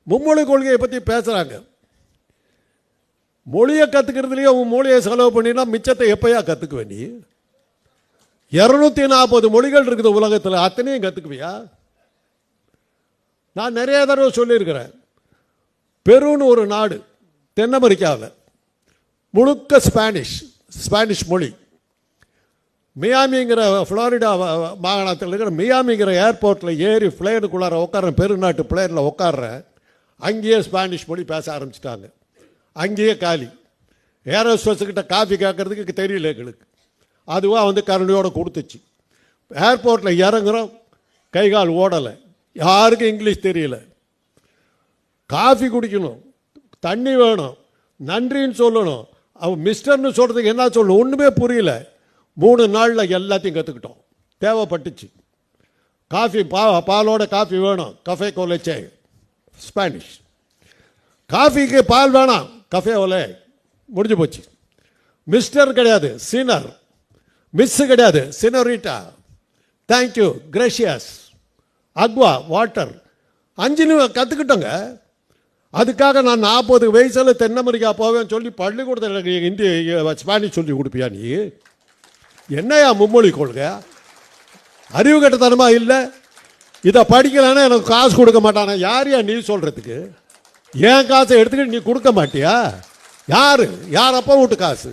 மும்மொழி கொள்கையை பற்றி பேசுகிறாங்க. மொழியை கற்றுக்கிறதுலேயே உன் மொழியை செலவு பண்ணினா மிச்சத்தை எப்போயா கற்றுக்குவே? நீ 240 மொழிகள் இருக்குது உலகத்தில், அத்தனையும் கற்றுக்குவியா? நான் நிறைய தடவை சொல்லியிருக்கிறேன். பெருன்னு ஒரு நாடு தென் அமெரிக்காவில், முழுக்க ஸ்பானிஷ் மொழி. மியாமிங்கிற ஃப்ளாரிடா மாகாணத்தில் இருக்கிற மியாமிங்கிற ஏர்போர்ட்டில் ஏறி ஃப்ளைனுக்குள்ளார உட்கார்றேன், பெருநாட்டு பிளேனில் உட்கார்றேன். அங்கேயே ஸ்பானிஷ் மொழி பேச ஆரம்பிச்சிட்டாங்க. அங்கேயே காலி. ஏரோஸ்பேஸுக்கிட்ட காஃபி கேட்கறதுக்கு தெரியல எங்களுக்கு. அதுவாக வந்து கரண்டியோடு கொடுத்துச்சு. ஏர்போர்ட்டில் இறங்குறோம், கைகால் ஓடலை, யாருக்கும் இங்கிலீஷ் தெரியல. காஃபி குடிக்கணும், தண்ணி வேணும், நன்றின்னு சொல்லணும். அவன் மிஸ்டர்னு சொல்கிறதுக்கு என்ன சொல்லணும் ஒன்றுமே புரியல. 3 நாளில் எல்லாத்தையும் கற்றுக்கிட்டோம். தேவைப்பட்டுச்சு. காஃபி பாலோட காஃபி வேணும், கஃபே கோலேச்சே ஸ்பானிஷ். காஃபிக்கு பால் வேணாம், கஃபே ஓலே முடிஞ்சு போச்சு. மிஸ்டர் கிடையாது, சீனர். மிஸ்ஸு கிடையாது, சினோரிட்டா. Thank you, gracious, Aqua, water. 5 கற்றுக்கிட்டோங்க. அதுக்காக நான் 40 வயசில் தென் அமெரிக்கா போவேன்னு சொல்லி பள்ளிக்கூடத்தில் இந்திய ஸ்பானிஷ் சொல்லி கொடுப்பியா நீ? என்னையா மும்மொழி கொள்கை? அறிவு கட்டத்தனமா இல்லை? இதை படிக்கலான்னா எனக்கு காசு கொடுக்க மாட்டானா? யாரையா நீ சொல்கிறதுக்கு? ஏன் காசை எடுத்துக்கிட்டு நீ கொடுக்க மாட்டியா? யார் அப்போ வீட்டு காசு?